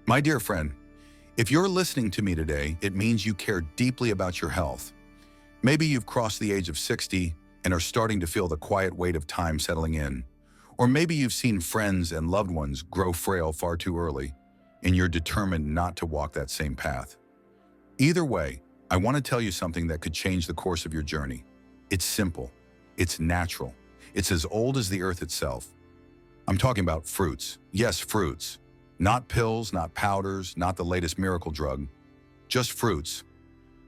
My dear friend, if you're listening to me today, it means you care deeply about your health. Maybe you've crossed the age of 60 and are starting to feel the quiet weight of time settling in. Or maybe you've seen friends and loved ones grow frail far too early, and you're determined not to walk that same path. Either way, I want to tell you something that could change the course of your journey. It's simple. It's natural. It's as old as the earth itself. I'm talking about fruits. Yes, fruits. Not pills, not powders, not the latest miracle drug. Just fruits.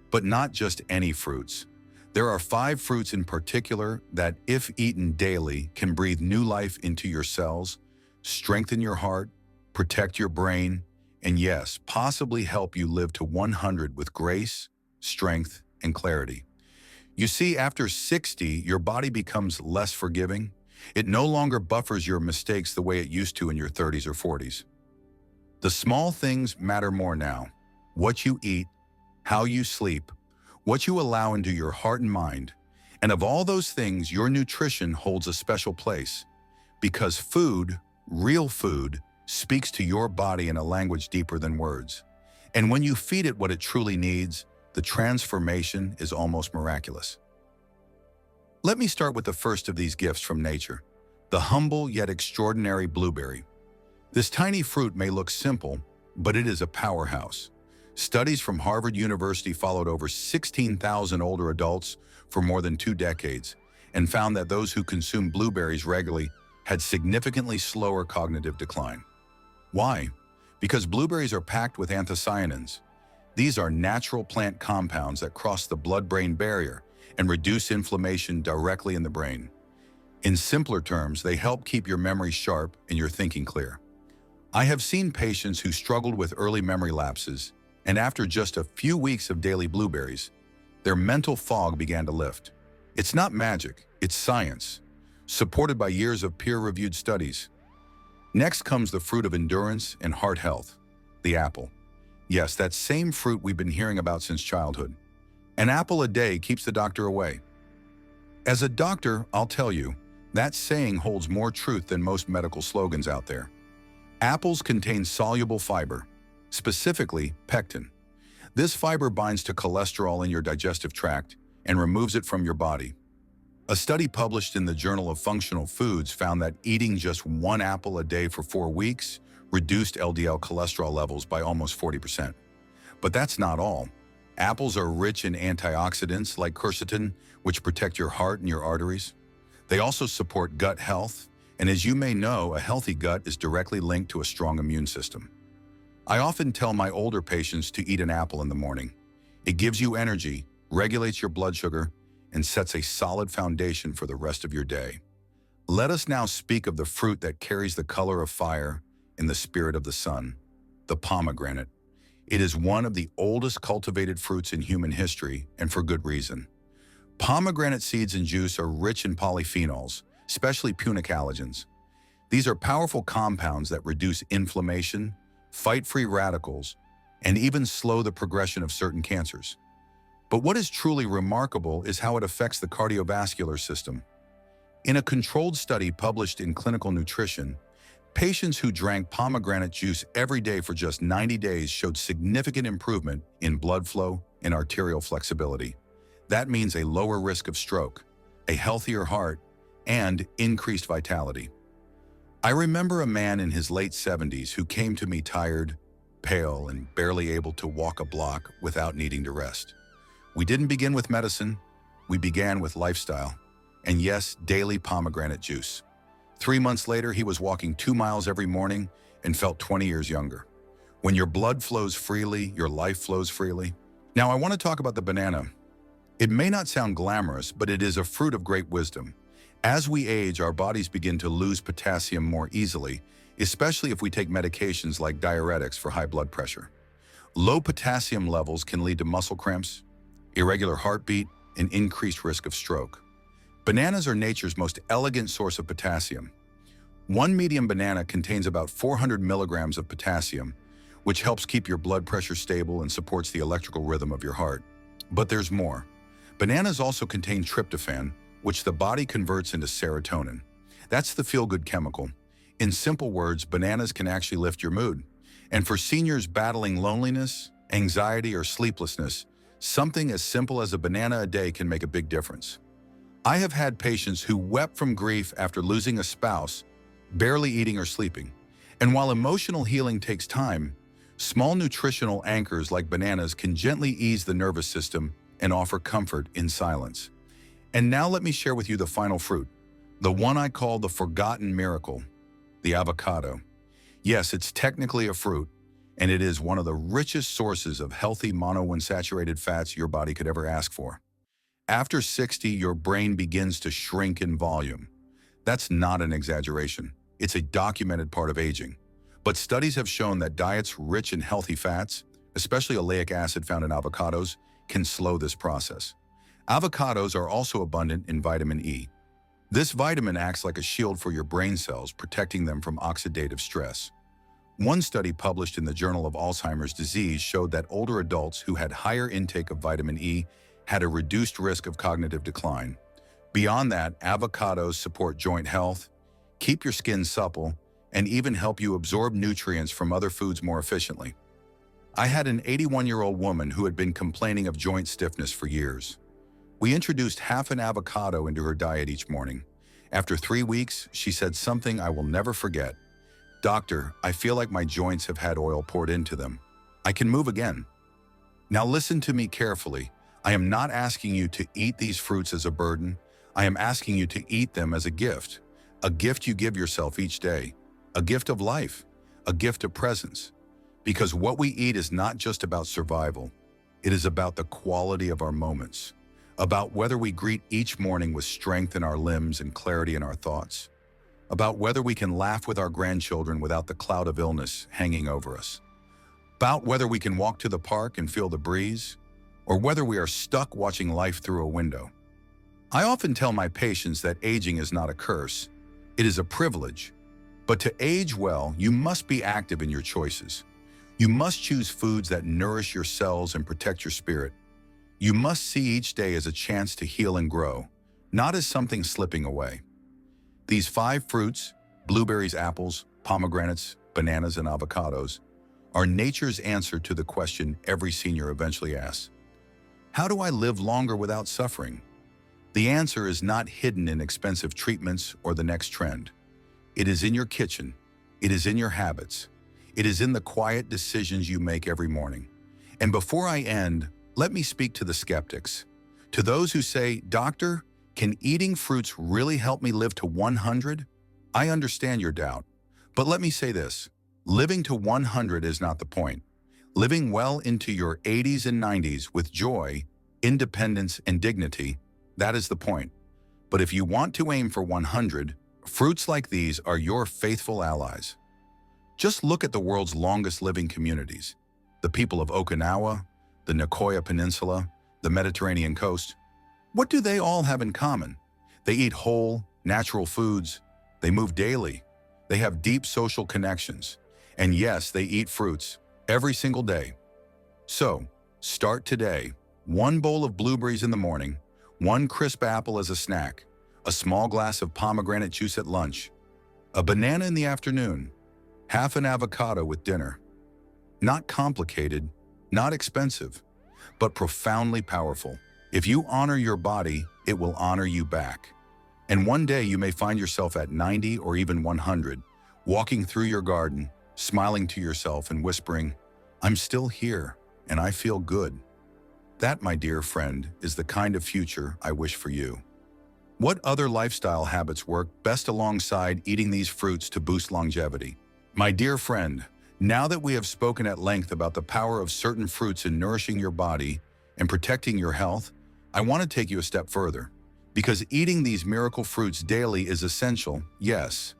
But not just any fruits. There are 5 fruits in particular that, if eaten daily, can breathe new life into your cells, strengthen your heart, protect your brain, and yes, possibly help you live to 100 with grace, strength, and clarity. You see, after 60, your body becomes less forgiving. It no longer buffers your mistakes the way it used to in your 30s or 40s. The small things matter more now. What you eat, how you sleep, what you allow into your heart and mind. And of all those things, your nutrition holds a special place. Because food, real food, speaks to your body in a language deeper than words. And when you feed it what it truly needs, the transformation is almost miraculous. Let me start with the first of these gifts from nature, the humble yet extraordinary blueberry. This tiny fruit may look simple, but it is a powerhouse. Studies from Harvard University followed over 16,000 older adults for more than 2 decades and found that those who consumed blueberries regularly had significantly slower cognitive decline. Why? Because blueberries are packed with anthocyanins. These are natural plant compounds that cross the blood-brain barrier and reduce inflammation directly in the brain. In simpler terms, they help keep your memory sharp and your thinking clear. I have seen patients who struggled with early memory lapses, and after just a few weeks of daily blueberries, their mental fog began to lift. It's not magic, it's science, supported by years of peer-reviewed studies. Next comes the fruit of endurance and heart health, the apple. Yes, that same fruit we've been hearing about since childhood. An apple a day keeps the doctor away. As a doctor, I'll tell you, that saying holds more truth than most medical slogans out there. Apples contain soluble fiber, specifically pectin. This fiber binds to cholesterol in your digestive tract and removes it from your body. A study published in the Journal of Functional Foods found that eating just 1 apple a day for 4 weeks reduced LDL cholesterol levels by almost 40%. But that's not all. Apples are rich in antioxidants like quercetin, which protect your heart and your arteries. They also support gut health, and as you may know, a healthy gut is directly linked to a strong immune system. I often tell my older patients to eat an apple in the morning. It gives you energy, regulates your blood sugar, and sets a solid foundation for the rest of your day. Let us now speak of the fruit that carries the color of fire and the spirit of the sun, the pomegranate. It is one of the oldest cultivated fruits in human history, and for good reason. Pomegranate seeds and juice are rich in polyphenols, especially punic allergens. These are powerful compounds that reduce inflammation, fight free radicals, and even slow the progression of certain cancers. But what is truly remarkable is how it affects the cardiovascular system. In a controlled study published in Clinical Nutrition, patients who drank pomegranate juice every day for just 90 days showed significant improvement in blood flow and arterial flexibility. That means a lower risk of stroke, a healthier heart, and increased vitality. I remember a man in his late 70s who came to me tired, pale, and barely able to walk a block without needing to rest. We didn't begin with medicine, we began with lifestyle, and yes, daily pomegranate juice. 3 months later, he was walking 2 miles every morning and felt 20 years younger. When your blood flows freely, your life flows freely. Now, I want to talk about the banana. It may not sound glamorous, but it is a fruit of great wisdom. As we age, our bodies begin to lose potassium more easily, especially if we take medications like diuretics for high blood pressure. Low potassium levels can lead to muscle cramps, irregular heartbeat, and increased risk of stroke. Bananas are nature's most elegant source of potassium. One medium banana contains about 400 milligrams of potassium, which helps keep your blood pressure stable and supports the electrical rhythm of your heart. But there's more. Bananas also contain tryptophan, which the body converts into serotonin. That's the feel-good chemical. In simple words, bananas can actually lift your mood. And for seniors battling loneliness, anxiety, or sleeplessness, something as simple as a banana a day can make a big difference. I have had patients who wept from grief after losing a spouse, barely eating or sleeping. And while emotional healing takes time, small nutritional anchors like bananas can gently ease the nervous system and offer comfort in silence. And now let me share with you the final fruit, the one I call the forgotten miracle, the avocado. Yes, it's technically a fruit, and it is one of the richest sources of healthy monounsaturated fats your body could ever ask for. After 60, your brain begins to shrink in volume. That's not an exaggeration. It's a documented part of aging. But studies have shown that diets rich in healthy fats, especially oleic acid found in avocados, can slow this process. Avocados are also abundant in vitamin E. This vitamin acts like a shield for your brain cells, protecting them from oxidative stress. One study published in the Journal of Alzheimer's Disease showed that older adults who had higher intake of vitamin E had a reduced risk of cognitive decline. Beyond that, avocados support joint health, keep your skin supple, and even help you absorb nutrients from other foods more efficiently. I had an 81-year-old woman who had been complaining of joint stiffness for years. We introduced half an avocado into her diet each morning. After 3 weeks, she said something I will never forget. "Doctor, I feel like my joints have had oil poured into them. I can move again." Now listen to me carefully. I am not asking you to eat these fruits as a burden. I am asking you to eat them as a gift you give yourself each day, a gift of life, a gift of presence. Because what we eat is not just about survival. It is about the quality of our moments, about whether we greet each morning with strength in our limbs and clarity in our thoughts, about whether we can laugh with our grandchildren without the cloud of illness hanging over us, about whether we can walk to the park and feel the breeze, or whether we are stuck watching life through a window. I often tell my patients that aging is not a curse, it is a privilege. But to age well, you must be active in your choices. You must choose foods that nourish your cells and protect your spirit. You must see each day as a chance to heal and grow, not as something slipping away. These 5 fruits, blueberries, apples, pomegranates, bananas, and avocados, are nature's answer to the question every senior eventually asks. How do I live longer without suffering? The answer is not hidden in expensive treatments or the next trend. It is in your kitchen. It is in your habits. It is in the quiet decisions you make every morning. And before I end, let me speak to the skeptics. To those who say, "Doctor, can eating fruits really help me live to 100? I understand your doubt. But let me say this, living to 100 is not the point. Living well into your 80s and 90s with joy, independence, and dignity, that is the point. But if you want to aim for 100, fruits like these are your faithful allies. Just look at the world's longest living communities, the people of Okinawa, the Nicoya Peninsula, the Mediterranean coast. What do they all have in common? They eat whole, natural foods. They move daily. They have deep social connections. And yes, they eat fruits every single day. So, start today. 1 bowl of blueberries in the morning, 1 crisp apple as a snack, a small glass of pomegranate juice at lunch, a banana in the afternoon, half an avocado with dinner. Not complicated, not expensive, but profoundly powerful. If you honor your body, it will honor you back. And one day you may find yourself at 90 or even 100, walking through your garden, smiling to yourself and whispering, "I'm still here, and I feel good." That, my dear friend, is the kind of future I wish for you. What other lifestyle habits work best alongside eating these fruits to boost longevity? My dear friend, now that we have spoken at length about the power of certain fruits in nourishing your body and protecting your health, I want to take you a step further. Because eating these miracle fruits daily is essential, yes,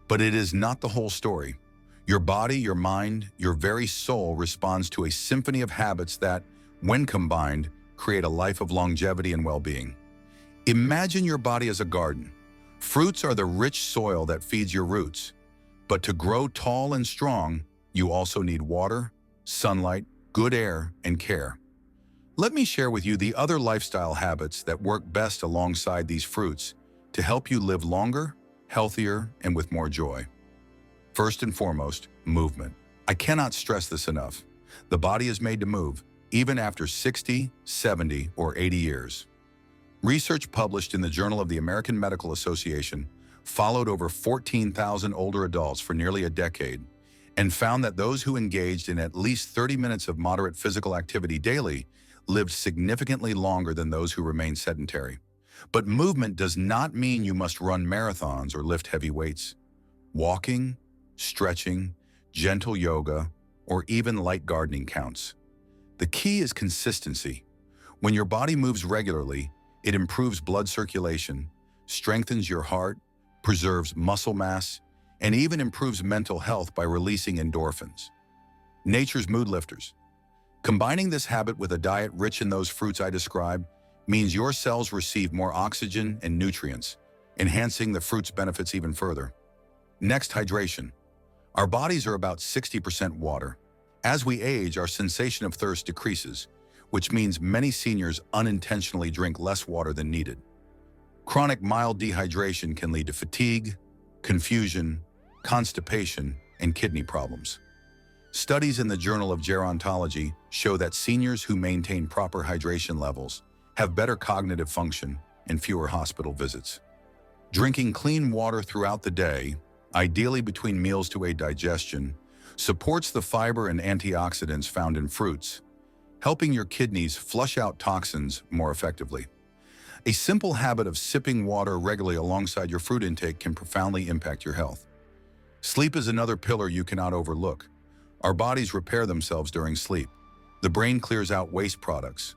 but it is not the whole story. Your body, your mind, your very soul responds to a symphony of habits that, when combined, create a life of longevity and well-being. Imagine your body as a garden. Fruits are the rich soil that feeds your roots. But to grow tall and strong, you also need water, sunlight, good air, and care. Let me share with you the other lifestyle habits that work best alongside these fruits to help you live longer, healthier, and with more joy. First and foremost, movement. I cannot stress this enough. The body is made to move, even after 60, 70, or 80 years. Research published in the Journal of the American Medical Association followed over 14,000 older adults for nearly a decade and found that those who engaged in at least 30 minutes of moderate physical activity daily lived significantly longer than those who remained sedentary. But movement does not mean you must run marathons or lift heavy weights. Walking, stretching, gentle yoga, or even light gardening counts. The key is consistency. When your body moves regularly, it improves blood circulation, strengthens your heart, preserves muscle mass, and even improves mental health by releasing endorphins. Nature's mood lifters. Combining this habit with a diet rich in those fruits I described means your cells receive more oxygen and nutrients, enhancing the fruit's benefits even further. Next, hydration. Our bodies are about 60% water. As we age, our sensation of thirst decreases, which means many seniors unintentionally drink less water than needed. Chronic mild dehydration can lead to fatigue, confusion, constipation, and kidney problems. Studies in the Journal of Gerontology show that seniors who maintain proper hydration levels have better cognitive function and fewer hospital visits. Drinking clean water throughout the day, ideally between meals to aid digestion, supports the fiber and antioxidants found in fruits, helping your kidneys flush out toxins more effectively. A simple habit of sipping water regularly alongside your fruit intake can profoundly impact your health. Sleep is another pillar you cannot overlook. Our bodies repair themselves during sleep. The brain clears out waste products.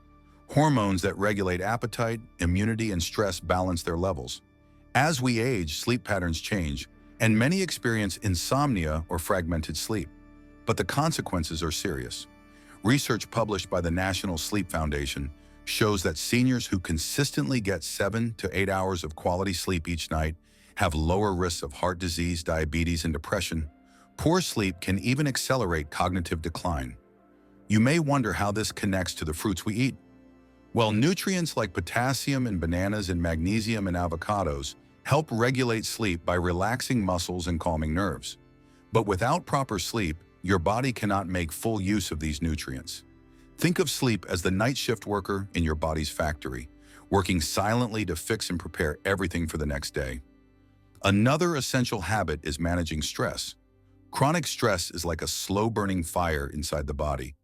Hormones that regulate appetite, immunity, and stress balance their levels. As we age, sleep patterns change, and many experience insomnia or fragmented sleep. But the consequences are serious. Research published by the National Sleep Foundation shows that seniors who consistently get 7 to 8 hours of quality sleep each night have lower risks of heart disease, diabetes, and depression. Poor sleep can even accelerate cognitive decline. You may wonder how this connects to the fruits we eat. Well, nutrients like potassium in bananas and magnesium in avocados help regulate sleep by relaxing muscles and calming nerves. But without proper sleep, your body cannot make full use of these nutrients. Think of sleep as the night shift worker in your body's factory, working silently to fix and prepare everything for the next day. Another essential habit is managing stress. Chronic stress is like a slow-burning fire inside the body.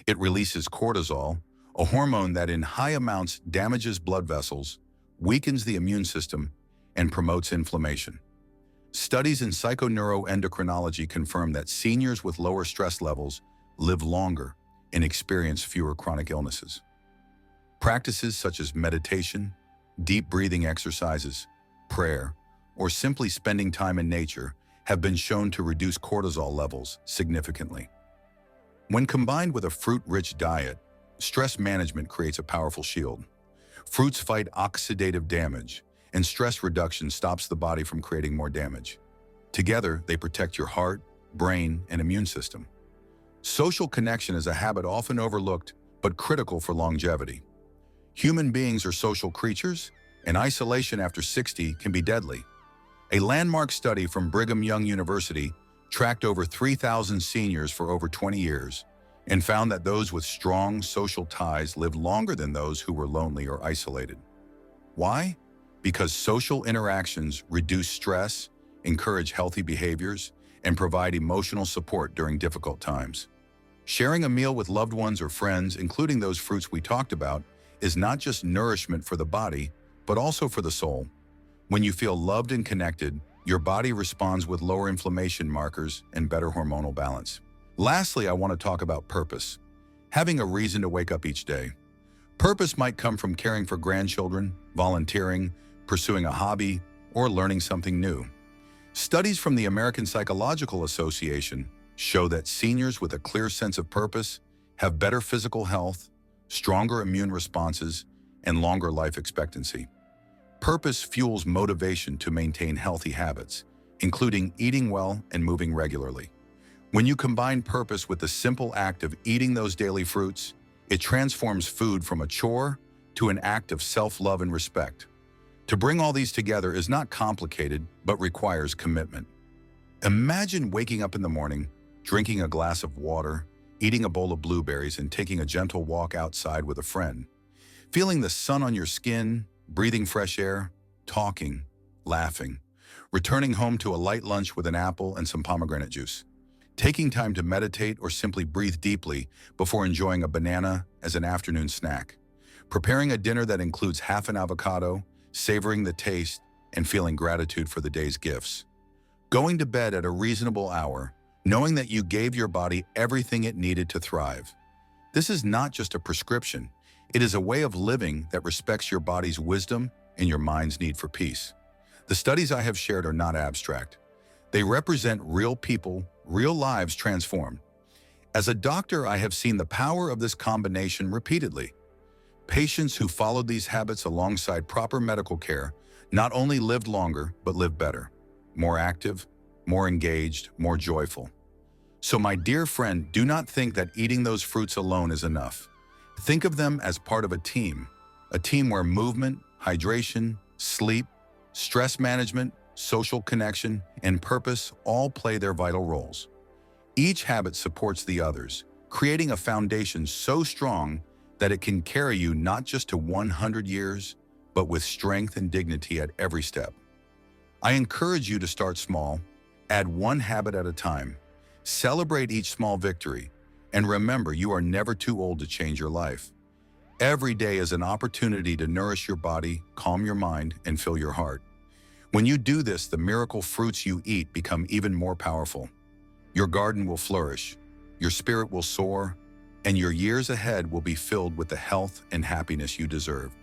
It releases cortisol, a hormone that in high amounts damages blood vessels, weakens the immune system, and promotes inflammation. Studies in psychoneuroendocrinology confirm that seniors with lower stress levels live longer and experience fewer chronic illnesses. Practices such as meditation, deep breathing exercises, prayer, or simply spending time in nature have been shown to reduce cortisol levels significantly. When combined with a fruit-rich diet, stress management creates a powerful shield. Fruits fight oxidative damage, and stress reduction stops the body from creating more damage. Together, they protect your heart, brain, and immune system. Social connection is a habit often overlooked, but critical for longevity. Human beings are social creatures, and isolation after 60 can be deadly. A landmark study from Brigham Young University tracked over 3,000 seniors for over 20 years and found that those with strong social ties lived longer than those who were lonely or isolated. Why? Because social interactions reduce stress, encourage healthy behaviors, and provide emotional support during difficult times. Sharing a meal with loved ones or friends, including those fruits we talked about, is not just nourishment for the body, but also for the soul. When you feel loved and connected, your body responds with lower inflammation markers and better hormonal balance. Lastly, I want to talk about purpose. Having a reason to wake up each day. Purpose might come from caring for grandchildren, volunteering, pursuing a hobby, or learning something new. Studies from the American Psychological Association show that seniors with a clear sense of purpose have better physical health, stronger immune responses, and longer life expectancy. Purpose fuels motivation to maintain healthy habits, including eating well and moving regularly. When you combine purpose with the simple act of eating those daily fruits, it transforms food from a chore to an act of self-love and respect. To bring all these together is not complicated, but requires commitment. Imagine waking up in the morning, drinking a glass of water, eating a bowl of blueberries, and taking a gentle walk outside with a friend. Feeling the sun on your skin, breathing fresh air, talking, laughing. Returning home to a light lunch with an apple and some pomegranate juice. Taking time to meditate or simply breathe deeply before enjoying a banana as an afternoon snack. Preparing a dinner that includes half an avocado, savoring the taste, and feeling gratitude for the day's gifts. Going to bed at a reasonable hour, knowing that you gave your body everything it needed to thrive. This is not just a prescription. It is a way of living that respects your body's wisdom and your mind's need for peace. The studies I have shared are not abstract. They represent real people, real lives transformed. As a doctor, I have seen the power of this combination repeatedly. Patients who followed these habits alongside proper medical care not only lived longer, but lived better, more active, more engaged, more joyful. So my dear friend, do not think that eating those fruits alone is enough. Think of them as part of a team where movement, hydration, sleep, stress management, social connection, and purpose all play their vital roles. Each habit supports the others, creating a foundation so strong that it can carry you not just to 100 years, but with strength and dignity at every step. I encourage you to start small, add one habit at a time, celebrate each small victory, and remember you are never too old to change your life. Every day is an opportunity to nourish your body, calm your mind, and fill your heart. When you do this, the miracle fruits you eat become even more powerful. Your garden will flourish, your spirit will soar, and your years ahead will be filled with the health and happiness you deserve.